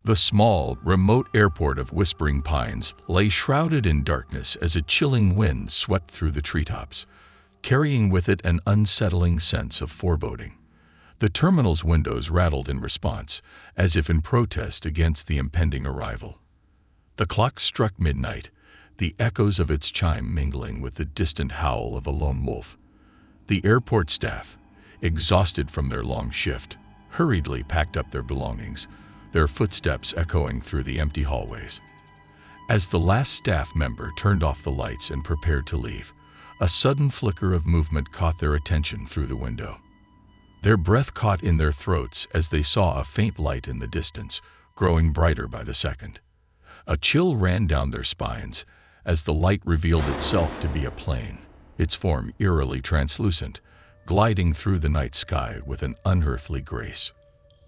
The small, remote airport of Whispering Pines lay shrouded in darkness as a chilling wind swept through the treetops, carrying with it an unsettling sense of foreboding. The terminal's windows rattled in response, as if in protest against the impending arrival. The clock struck midnight, the echoes of its chime mingling with the distant howl of a lone wolf. The airport staff, exhausted from their long shift, hurriedly packed up their belongings, their footsteps echoing through the empty hallways. As the last staff member turned off the lights and prepared to leave, a sudden flicker of movement caught their attention through the window. Their breath caught in their throats as they saw a faint light in the distance, growing brighter by the second. A chill ran down their spines as the light revealed itself to be a plane, its form eerily translucent, gliding through the night sky with an unearthly grace.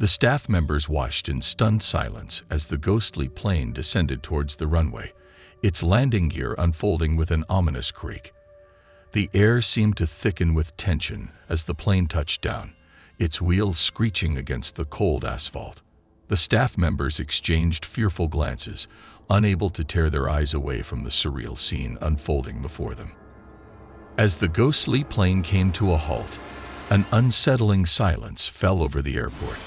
The staff members watched in stunned silence as the ghostly plane descended towards the runway, its landing gear unfolding with an ominous creak. The air seemed to thicken with tension as the plane touched down, its wheels screeching against the cold asphalt. The staff members exchanged fearful glances, unable to tear their eyes away from the surreal scene unfolding before them. As the ghostly plane came to a halt, an unsettling silence fell over the airport.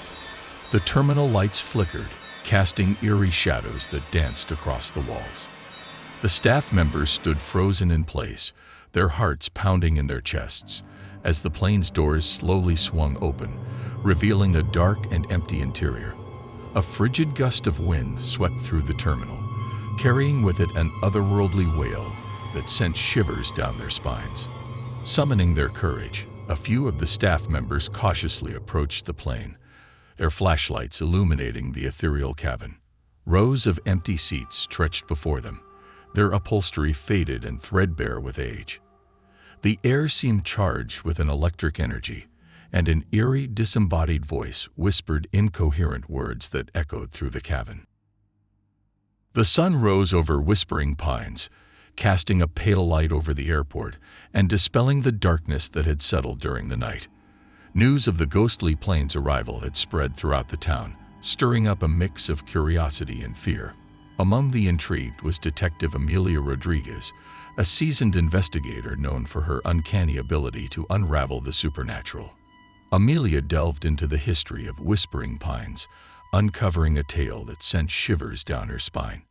The terminal lights flickered, casting eerie shadows that danced across the walls. The staff members stood frozen in place, their hearts pounding in their chests, as the plane's doors slowly swung open, revealing a dark and empty interior. A frigid gust of wind swept through the terminal, carrying with it an otherworldly wail that sent shivers down their spines. Summoning their courage, a few of the staff members cautiously approached the plane, their flashlights illuminating the ethereal cabin. Rows of empty seats stretched before them, their upholstery faded and threadbare with age. The air seemed charged with an electric energy, and an eerie, disembodied voice whispered incoherent words that echoed through the cabin. The sun rose over Whispering Pines, casting a pale light over the airport and dispelling the darkness that had settled during the night. News of the ghostly plane's arrival had spread throughout the town, stirring up a mix of curiosity and fear. Among the intrigued was Detective Amelia Rodriguez, a seasoned investigator known for her uncanny ability to unravel the supernatural. Amelia delved into the history of Whispering Pines, uncovering a tale that sent shivers down her spine.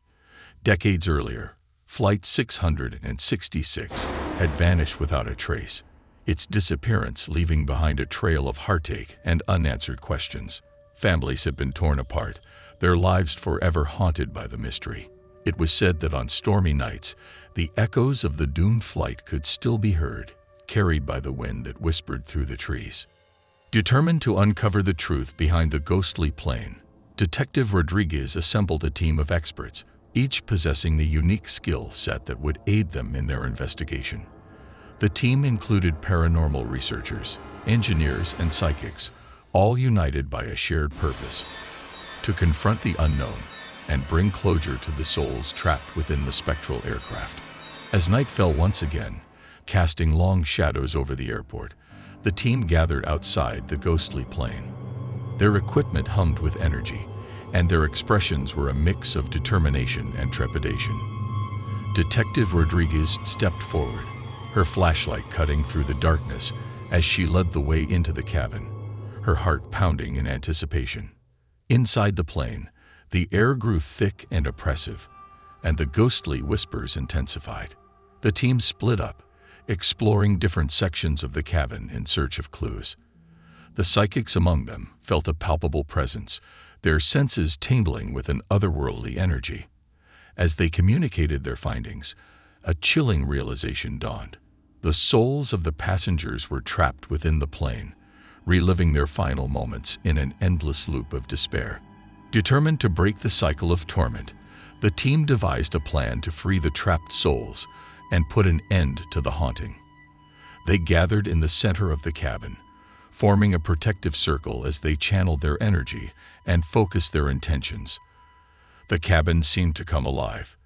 Decades earlier, Flight 666 had vanished without a trace, its disappearance leaving behind a trail of heartache and unanswered questions. Families had been torn apart, their lives forever haunted by the mystery. It was said that on stormy nights, the echoes of the doomed flight could still be heard, carried by the wind that whispered through the trees. Determined to uncover the truth behind the ghostly plane, Detective Rodriguez assembled a team of experts, each possessing the unique skill set that would aid them in their investigation. The team included paranormal researchers, engineers, and psychics, all united by a shared purpose: to confront the unknown and bring closure to the souls trapped within the spectral aircraft. As night fell once again, casting long shadows over the airport, the team gathered outside the ghostly plane. Their equipment hummed with energy, and their expressions were a mix of determination and trepidation. Detective Rodriguez stepped forward, her flashlight cutting through the darkness as she led the way into the cabin, her heart pounding in anticipation. Inside the plane, the air grew thick and oppressive, and the ghostly whispers intensified. The team split up, exploring different sections of the cabin in search of clues. The psychics among them felt a palpable presence, their senses tingling with an otherworldly energy. As they communicated their findings, a chilling realization dawned. The souls of the passengers were trapped within the plane, reliving their final moments in an endless loop of despair. Determined to break the cycle of torment, the team devised a plan to free the trapped souls and put an end to the haunting. They gathered in the center of the cabin, forming a protective circle as they channeled their energy and focused their intentions. The cabin seemed to come alive,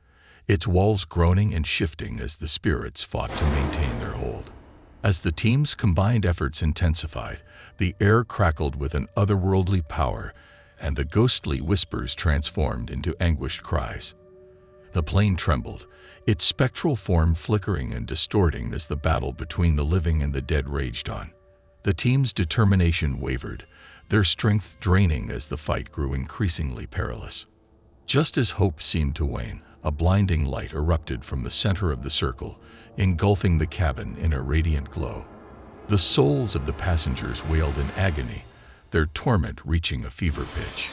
its walls groaning and shifting as the spirits fought to maintain their hold. As the team's combined efforts intensified, the air crackled with an otherworldly power, and the ghostly whispers transformed into anguished cries. The plane trembled, its spectral form flickering and distorting as the battle between the living and the dead raged on. The team's determination wavered, their strength draining as the fight grew increasingly perilous. Just as hope seemed to wane, a blinding light erupted from the center of the circle, engulfing the cabin in a radiant glow. The souls of the passengers wailed in agony, their torment reaching a fever pitch.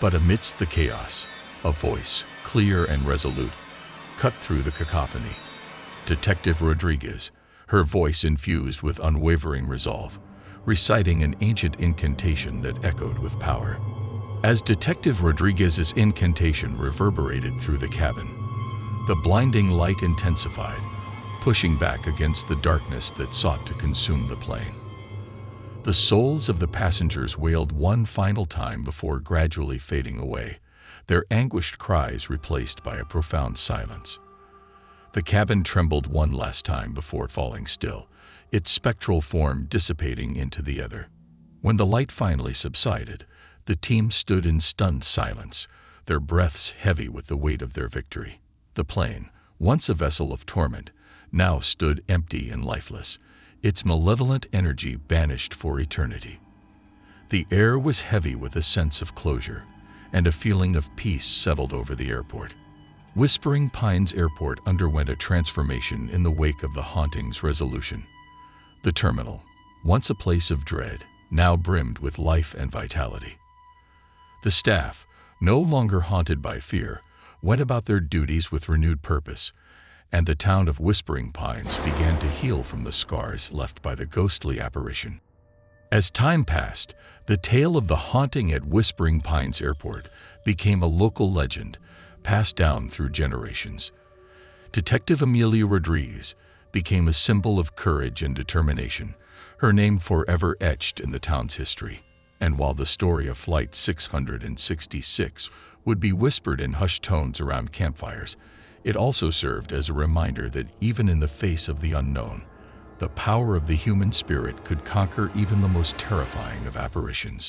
But amidst the chaos, a voice, clear and resolute, cut through the cacophony. Detective Rodriguez, her voice infused with unwavering resolve, reciting an ancient incantation that echoed with power. As Detective Rodriguez's incantation reverberated through the cabin, the blinding light intensified, pushing back against the darkness that sought to consume the plane. The souls of the passengers wailed one final time before gradually fading away, their anguished cries replaced by a profound silence. The cabin trembled one last time before falling still, its spectral form dissipating into the ether. When the light finally subsided, the team stood in stunned silence, their breaths heavy with the weight of their victory. The plane, once a vessel of torment, now stood empty and lifeless, its malevolent energy banished for eternity. The air was heavy with a sense of closure, and a feeling of peace settled over the airport. Whispering Pines Airport underwent a transformation in the wake of the hauntings resolution. The terminal, once a place of dread, now brimmed with life and vitality. The staff, no longer haunted by fear, went about their duties with renewed purpose, and the town of Whispering Pines began to heal from the scars left by the ghostly apparition. As time passed, the tale of the haunting at Whispering Pines Airport became a local legend, passed down through generations. Detective Amelia Rodriguez became a symbol of courage and determination, her name forever etched in the town's history. And while the story of Flight 666 would be whispered in hushed tones around campfires, it also served as a reminder that even in the face of the unknown, the power of the human spirit could conquer even the most terrifying of apparitions.